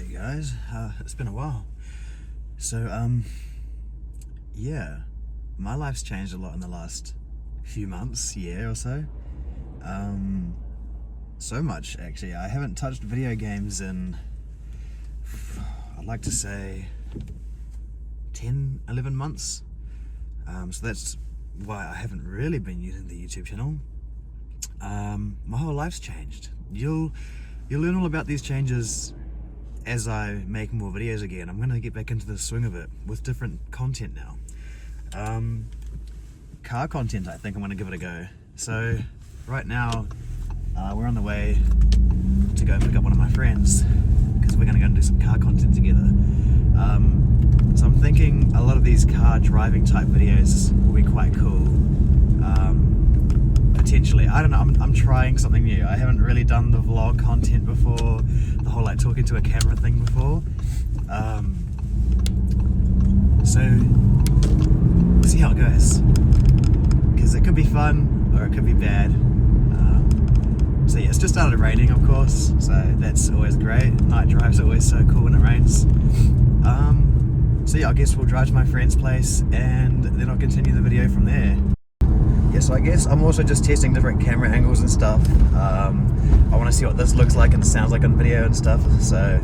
Hey guys, it's been a while. So, yeah, my life's changed a lot in the last few months, year or so. So much actually. I haven't touched video games in, I'd like to say, 10, 11 months. So that's why I haven't really been using the YouTube channel. My whole life's changed. You'll learn all about these changes as I make more videos again. I'm gonna get back into the swing of it with different content now. Car content, I think I'm gonna give it a go. So right now we're on the way to go pick up one of my friends because we're gonna go and do some car content together. So I'm thinking a lot of these car driving type videos will be quite cool. Potentially, I don't know, I'm trying something new. I haven't really done the vlog content before, the whole like talking to a camera thing before. So we'll see how it goes, because it could be fun or it could be bad. So yeah, it's just started raining, of course, so that's always great. Night drives are always so cool when it rains. So yeah, I guess we'll drive to my friend's place and then I'll continue the video from there. Yeah, so I guess I'm also just testing different camera angles and stuff. I want to see what this looks like and sounds like on video and stuff, so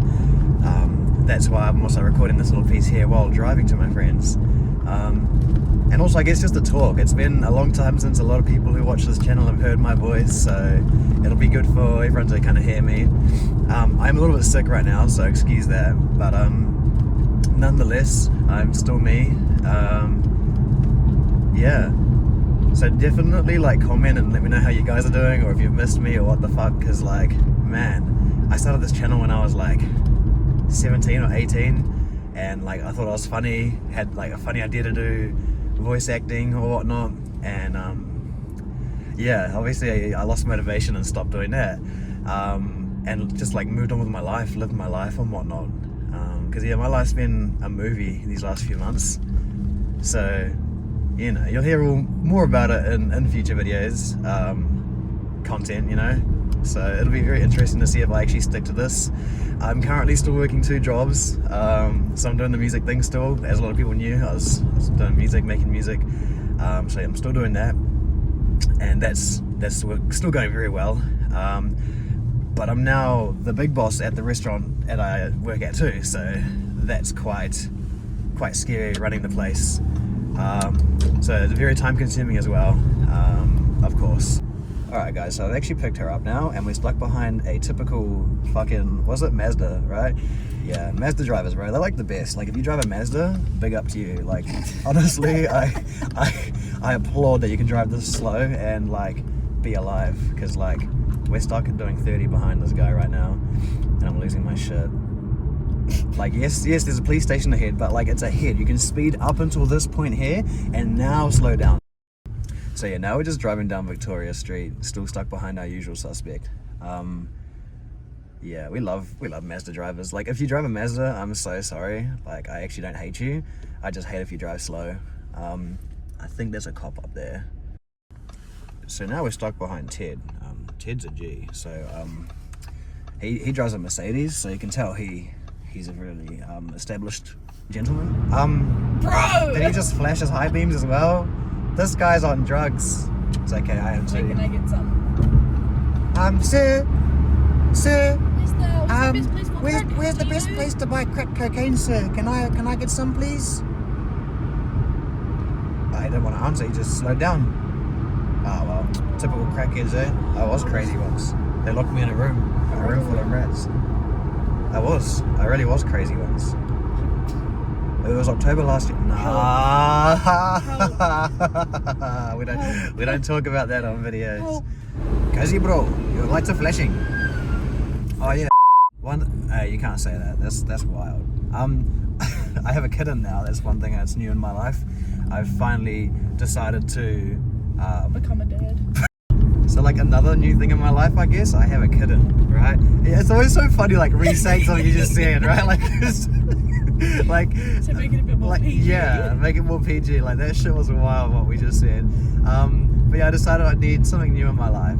that's why I'm also recording this little piece here while driving to my friends. And also I guess just to talk. It's been a long time since a lot of people who watch this channel have heard my voice, so it'll be good for everyone to kind of hear me. I'm a little bit sick right now, so excuse that, but nonetheless, I'm still me. Yeah. So definitely like comment and let me know how you guys are doing, or if you've missed me or what the fuck, because like, man, I started this channel when I was like 17 or 18 and like I thought I was funny, had like a funny idea to do voice acting or whatnot, and yeah, obviously I lost motivation and stopped doing that, and just like moved on with my life, lived my life and whatnot, because yeah, my life's been a movie these last few months. So you know, you'll hear more about it in future videos, content, you know, so it'll be very interesting to see if I actually stick to this. I'm currently still working 2 jobs, so I'm doing the music thing still, as a lot of people knew. I was doing music, making music, so I'm still doing that, and that's still going very well, but I'm now the big boss at the restaurant that I work at too, so that's quite scary, running the place. So it's very time consuming as well, of course. Alright guys, so I've actually picked her up now and we're stuck behind a typical fucking, was it Mazda, right? Yeah, Mazda drivers, bro, they're like the best. Like if you drive a Mazda, big up to you. Like honestly, I applaud that you can drive this slow and like be alive, because like we're stuck at doing 30 behind this guy right now and I'm losing my shit. Like yes, there's a police station ahead, but like it's ahead. You can speed up until this point here and now slow down. So yeah, now we're just driving down Victoria Street, still stuck behind our usual suspect. Yeah, we love Mazda drivers. Like if you drive a Mazda, I'm so sorry. Like I actually don't hate you. I just hate if you drive slow. I think there's a cop up there. So now we're stuck behind Ted. Ted's a G. So he drives a Mercedes, so you can tell he's a really established gentleman. Bro! Did he just flash his high beams as well? This guy's on drugs. It's okay, I am too. Wait, can I get some? Sir, where's the best place to buy crack cocaine, sir? Can I get some, please? I didn't want to answer, he just slowed down. Oh well, typical crackheads, eh? I was crazy once. They locked me in a room full of rats. I really was crazy once. It was October last year. Nah. We don't talk about that on videos. Cozy bro, your lights are flashing. Oh yeah. You can't say that. That's wild. I have a kitten now. That's one thing that's new in my life. I've finally decided to become a dad. So like another new thing in my life, I guess, I have a kitten, right? Yeah, it's always so funny like re-saying something you just said, right? Like just, like to make it a bit more PG. Yeah, make it more PG. Like that shit was wild what we just said. But yeah, I decided I need something new in my life.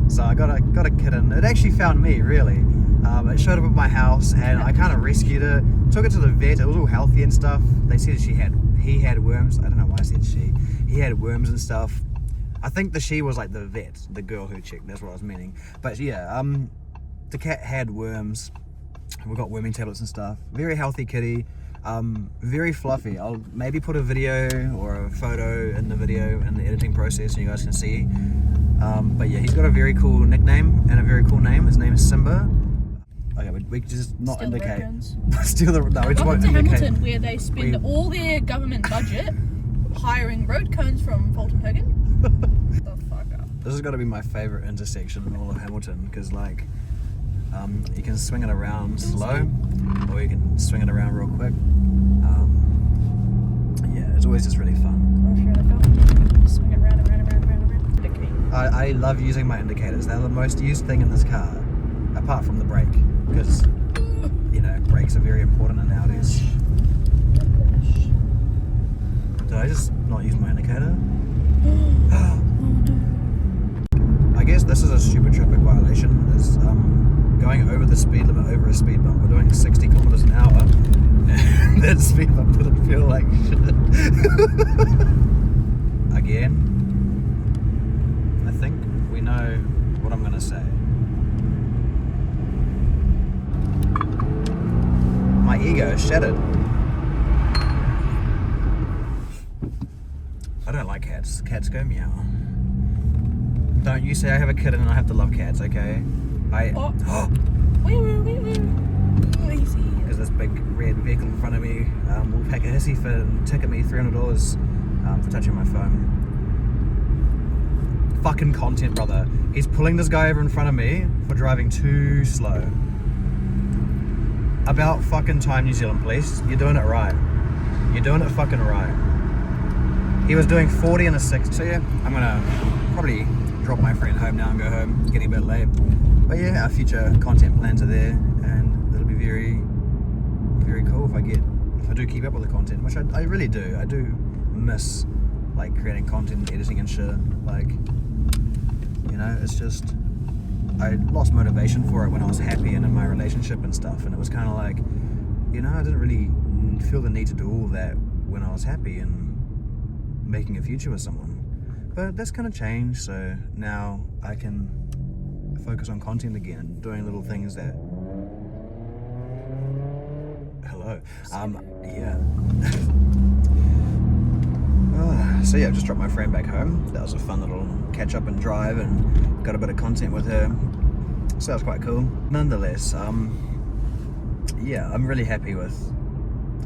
So I got a kitten. It actually found me, really. It showed up at my house, and I kind of rescued it. Took it to the vet. It was all healthy and stuff. They said he had worms. I don't know why I said she. He had worms and stuff. I think the she was like the vet, the girl who checked. That's what I was meaning. But yeah, the cat had worms. We got worming tablets and stuff. Very healthy kitty. Very fluffy. I'll maybe put a video or a photo in the video in the editing process so you guys can see. But yeah, he's got a very cool nickname and a very cool name. His name is Simba. Okay, we just not Steal the indicate. road Steal the no, we just Welcome won't to indicate. Hamilton, where they spend all their government budget hiring road cones from Fulton Hogan. The fuck up. This has got to be my favorite intersection in all of Hamilton because like you can swing it around slow or you can swing it around real quick. Yeah, it's always just really fun. Or if you're in a car, swing it round and round and round and round and round. I love using my indicators. They're the most used thing in this car, apart from the brake, because you know brakes are very important in Audis. Did I just not use my indicator? I guess this is a stupid traffic violation. Is going over the speed limit over a speed bump. We're doing 60 kilometers an hour. And that speed bump didn't feel like shit. Again, I think we know what I'm gonna say. My ego is shattered. I don't like cats. Cats go meow. Don't you say I have a kitten and I have to love cats, okay? Oh. Wee woo, wee woo. Easy. Because this big red vehicle in front of me will pack a hissy fit and ticket me $300 for touching my phone. Fucking content, brother. He's pulling this guy over in front of me for driving too slow. About fucking time, New Zealand police. You're doing it right. You're doing it fucking right. He was doing 40 and a 6. So yeah, I'm gonna probably drop my friend home now and go home. It's getting a bit late. But yeah, our future content plans are there, and it'll be very, very cool if I do keep up with the content, which I really do. I do miss like creating content, editing and shit. Like, you know, it's just I lost motivation for it when I was happy and in my relationship and stuff, and it was kind of like, you know, I didn't really feel the need to do all that when I was happy and making a future with someone. But that's kind of changed, so now I can focus on content again and doing little things that yeah. So yeah, just dropped my friend back home. That was a fun little catch up and drive, and got a bit of content with her, so that was quite cool. Nonetheless, yeah, I'm really happy with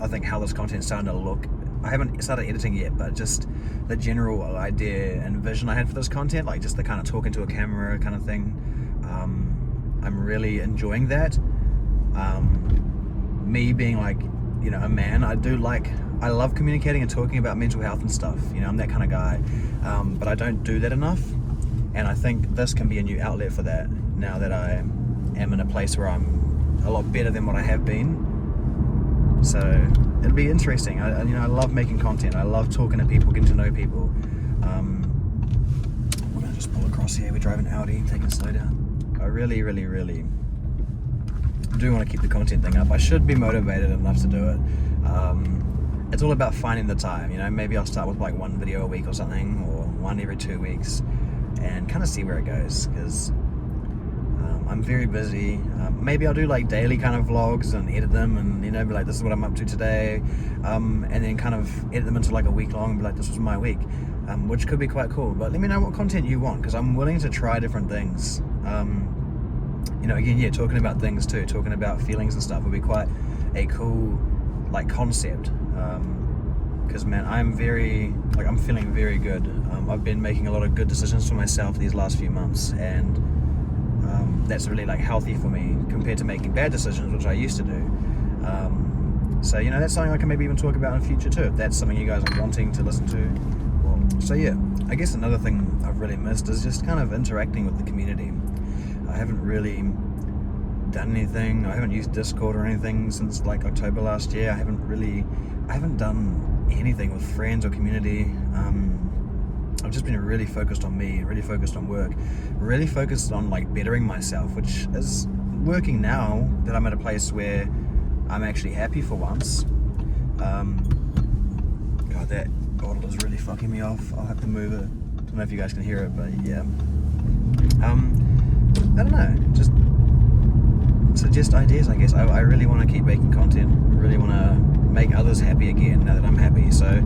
I think how this content's starting to look. I haven't started editing yet, but just the general idea and vision I had for this content, like just the kind of talking to a camera kind of thing, I'm really enjoying that. Me being like, you know, a man, I love communicating and talking about mental health and stuff, you know, I'm that kind of guy, but I don't do that enough, and I think this can be a new outlet for that now that I am in a place where I'm a lot better than what I have been. So it'll be interesting. I love making content. I love talking to people, getting to know people. We're gonna just pull across here. We're driving Audi, taking it slow down. I really, really, really do want to keep the content thing up. I should be motivated enough to do it. It's all about finding the time. You know, maybe I'll start with like one video a week or something, or one every 2 weeks, and kind of see where it goes. Because I'm very busy. Maybe I'll do like daily kind of vlogs and edit them, and you know, be like, this is what I'm up to today, and then kind of edit them into like a week long and be like, this was my week, which could be quite cool. But let me know what content you want, because I'm willing to try different things. You know, again, yeah, talking about things too, talking about feelings and stuff would be quite a cool like concept. Because man, I'm feeling very good. I've been making a lot of good decisions for myself these last few months, and that's really like healthy for me compared to making bad decisions, which I used to do. So you know, that's something I can maybe even talk about in the future too, if that's something you guys are wanting to listen to. Well, so yeah, I guess another thing I've really missed is just kind of interacting with the community. I haven't really done anything. I haven't used Discord or anything since like October last year. I haven't done anything with friends or community. I've just been really focused on me, really focused on work, really focused on like bettering myself, which is working now that I'm at a place where I'm actually happy for once. God, that bottle is really fucking me off. I'll have to move it. Don't know if you guys can hear it, but yeah. I don't know, just suggest ideas, I guess. I really want to keep making content. I really want to make others happy again now that I'm happy. So